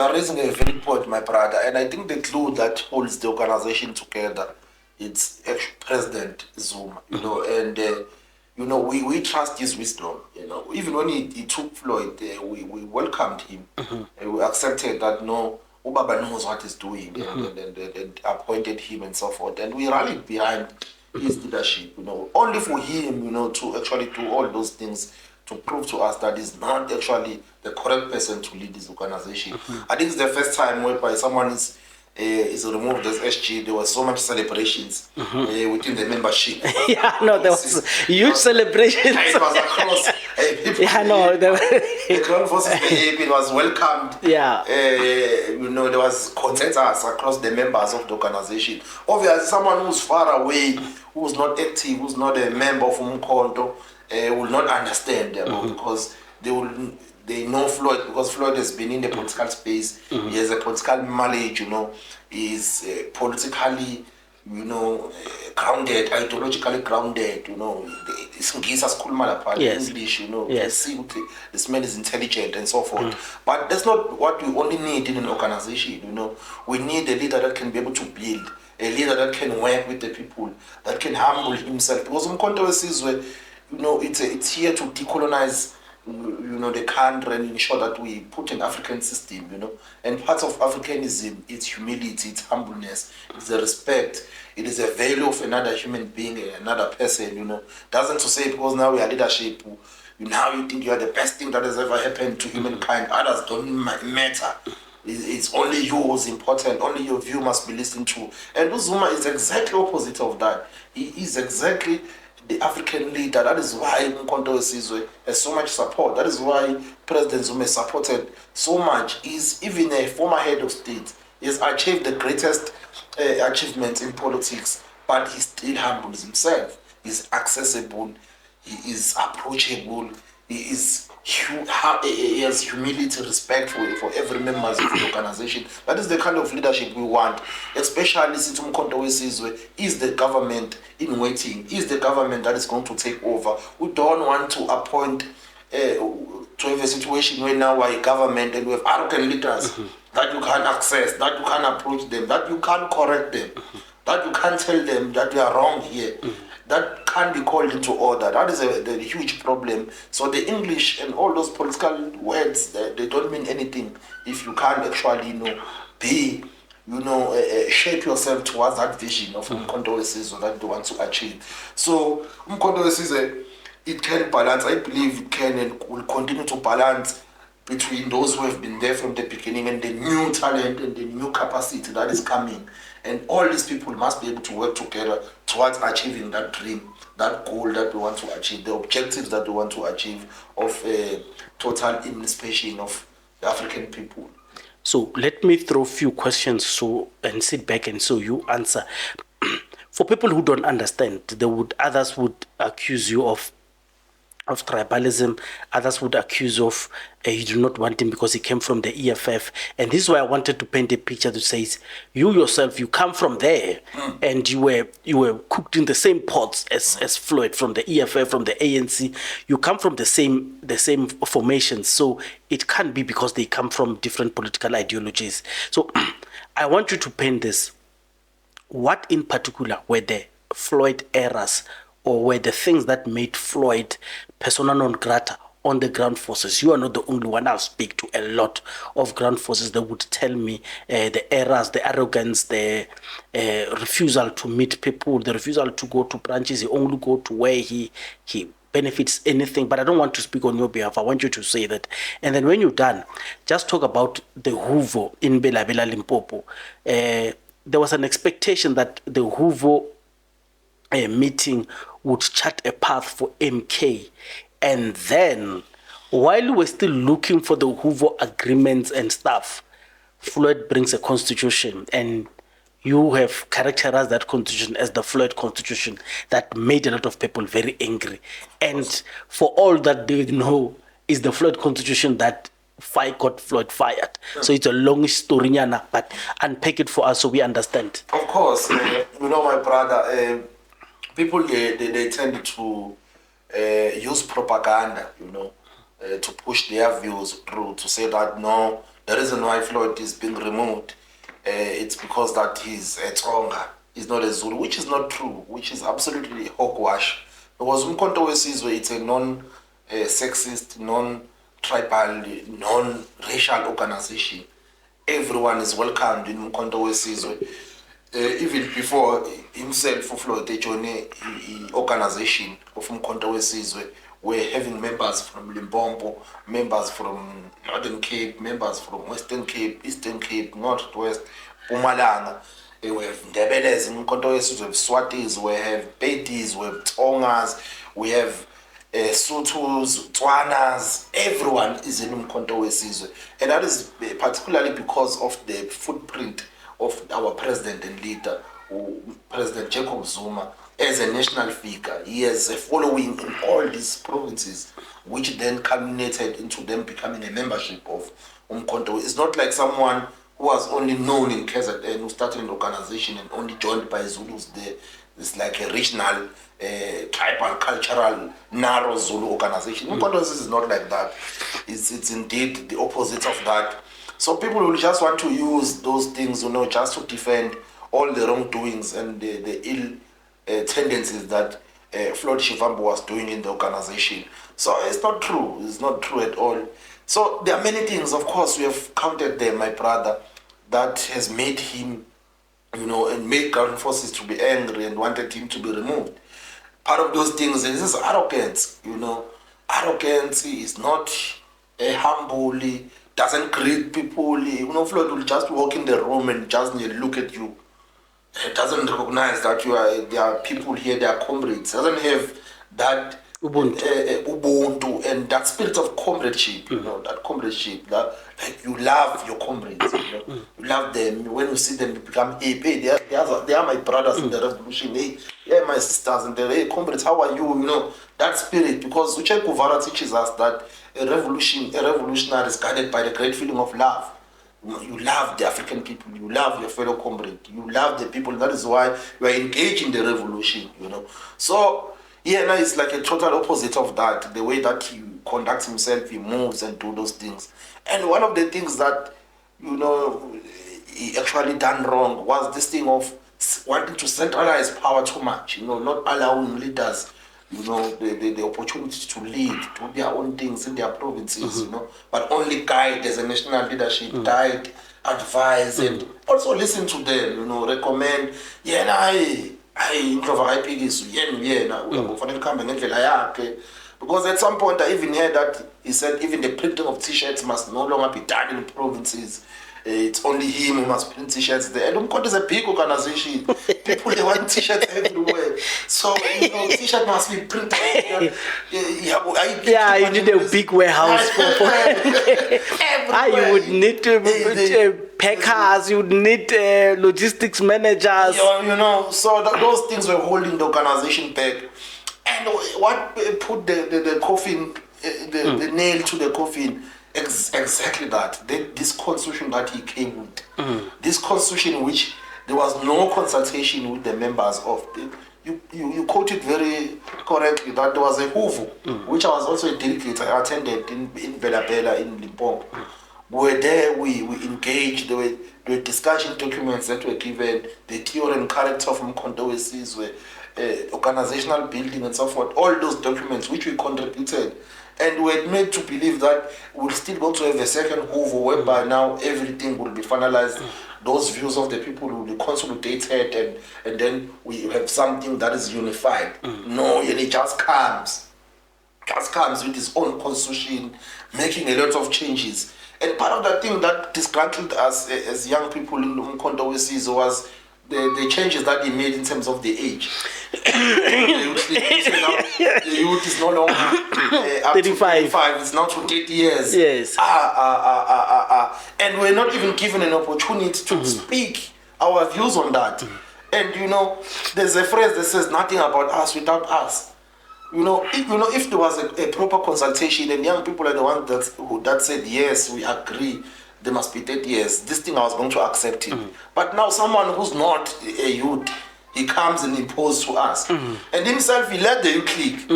You're raising a very point, my brother, and I think the glue that holds the organization together, it's actually President Zuma, and we trust his wisdom. Even when he took Floyd, we welcomed him, and we accepted that no, Ubaba knows what he's doing, and appointed him and so forth, and we rallied behind his leadership. Only for him, to actually do all those things, to prove to us that he's not actually the correct person to lead this organization. I think it's the first time whereby someone is removed as SG. There was so much celebrations within the membership. Yeah, no, there was huge celebrations. It was across people. Yeah, no, the ground forces, it was welcomed. Yeah. There was consensus across the members of the organization. Obviously, someone who's far away, who's not active, who's not a member of Umkhonto, will not understand them because they know Floyd, because Floyd has been in the political space. He has a political knowledge, he's politically, grounded, ideologically grounded, Yes. English, Yes. see this man is intelligent and so forth. But that's not what we only need in an organization, We need a leader that can be able to build, a leader that can work with the people, that can humble himself. Because Umkhonto Wesizwe, it's here to decolonize, the country and ensure that we put an African system, And parts of Africanism, it's humility, it's humbleness, it's a respect, it is a value of another human being, another person, Doesn't to say because now we are leadership, now you think you are the best thing that has ever happened to humankind. Others don't matter. It's only you who's important. Only your view must be listened to. And Zuma is exactly opposite of that. He is exactly the African leader. That is why Umkhonto Wesizwe has so much support. That is why President Zuma is supported so much. He's even a former head of state. He has achieved the greatest achievements in politics, but he still humbles himself. He's accessible. He is approachable. He has humility, respect for every member of the organization. That is the kind of leadership we want, especially since Umkhonto Wesizwe is the government in waiting, is the government that is going to take over. We don't want to appoint to have a situation where now we're a government and we have arrogant leaders that you can't access, that you can't approach them, that you can't correct them, that you can't tell them that you are wrong here. That can't be called into order. That is the huge problem. So the English and all those political words, they don't mean anything if you can't actually, be, shape yourself towards that vision of Umkhonto Wesizwe that they want to achieve. So Umkhonto Wesizwe, it can balance. I believe it can and will continue to balance between those who have been there from the beginning and the new talent and the new capacity that is coming. And all these people must be able to work together towards achieving that dream, that goal that we want to achieve, the objectives that we want to achieve of total emancipation of the African people. So let me throw a few questions and sit back and so you answer. For people who don't understand, others would accuse you of tribalism. Others would accuse of you do not want him because he came from the EFF. And this is why I wanted to paint a picture that says you yourself, you come from there and you were cooked in the same pots as Floyd from the EFF, from the ANC. You come from the same formations. So it can't be because they come from different political ideologies. So I want you to paint this. What in particular were the Floyd errors or were the things that made Floyd persona non grata on the ground forces? You are not the only one. I'll speak to a lot of ground forces that would tell me the errors, the arrogance, the refusal to meet people, the refusal to go to branches. He only go to where he benefits anything. But I don't want to speak on your behalf. I want you to say that. And then when you're done, just talk about the Huvo in Belabela, Limpopo. There was an expectation that the Huvo meeting would chart a path for MK. And then, while we're still looking for the Huvo agreements and stuff, Floyd brings a constitution, and you have characterized that constitution as the Floyd constitution that made a lot of people very angry. And for all that they know, is the Floyd constitution that got Floyd fired. So it's a long story, but unpack it for us so we understand. Of course, my brother, people they tend to use propaganda, to push their views through, to say that no, the reason why Floyd is being removed, it's because that he's a Tsonga, he's not a Zulu, which is not true, which is absolutely hogwash. Because Umkhonto weSizwe, it's a non-sexist, non-tribal, non-racial organization. Everyone is welcomed in Umkhonto weSizwe. Even before himself, Floyd, they joined the organization of Umkhonto weSizwe. We're having members from Limpopo, members from Northern Cape, members from Western Cape, Eastern Cape, Northwest, Mpumalanga. We have Ndebelezi in Umkhonto weSizwe, we have Swatis, we have Pedis, we have Tongas, we have Sotos, Tswanas. Everyone is in Umkhonto weSizwe. And that is particularly because of the footprint of our president and leader, President Jacob Zuma. As a national figure, he has a following in all these provinces, which then culminated into them becoming a membership of Umkhonto. It's not like someone who was only known in KZN, who started an organization and only joined by Zulus there. It's like a regional, tribal, cultural, narrow Zulu organization. Umkhonto is not like that. It's indeed the opposite of that. So people will just want to use those things, just to defend all the wrongdoings and the ill tendencies that Floyd Shivambu was doing in the organization. So it's not true. It's not true at all. So there are many things, of course, we have counted there, my brother, that has made him, and made ground forces to be angry and wanted him to be removed. Part of those things is this arrogance, Arrogance is not humble, doesn't greet people. Floyd will just walk in the room and just look at you. It doesn't recognize that there are people here, they are comrades. It doesn't have that Ubuntu and that spirit of comradeship, that comradeship, that like you love your comrades, you love them. When you see them, you become, hey, they are my brothers in the revolution, hey, my sisters, and hey, comrades, how are you? That spirit, because Uche Kuvara teaches us that a revolutionary is guided by the great feeling of love. You love the African people, you love your fellow comrade, you love the people. That is why you are engaged in the revolution, So, now it's like a total opposite of that. The way that he conducts himself, he moves and do those things. And one of the things that, he actually done wrong was this thing of wanting to centralize power too much, not allowing leaders the opportunity to lead, do their own things in their provinces, but only guide as a national leadership, guide, advise, and also listen to them, recommend, because at some point I even heard that he said even the printing of t-shirts must no longer be done in provinces. It's only him who must print t-shirts there. And Umkhonto is a big organization. People, they want t-shirts everywhere. So, t-shirt must be printed. You need a big warehouse for you would need packers, you would need logistics managers. So those things were holding the organization back. And what put the coffin, the nail to the coffin, exactly that. This constitution that he came with, this constitution in which there was no consultation with the members of the. You quoted very correctly that there was a Huvu, which I was also a delegate. I attended in Bela in Limpopo. We were there, we engaged, there were discussion documents that were given, the theory and character from Umkhonto weSizwe, organizational building and so forth, all those documents which we contributed. And we had made to believe that we'll still go to have a second Huvu whereby now everything will be finalized. Those views of the people will be consolidated and then we have something that is unified. No, and it just comes with its own constitution, making a lot of changes. And part of the thing that disgruntled us as young people in Umkhonto weSizwe was the changes that he made in terms of the age. The youth is no longer up 35. To 35, it's now to 30 years. Yes. And we're not even given an opportunity to speak our views on that. And there's a phrase that says nothing about us without us. If there was a proper consultation and young people are the ones that said yes, we agree, there must be 30 years, this thing I was going to accept it. But now someone who's not a youth, he comes and imposes to us. And himself, he led the youth clique.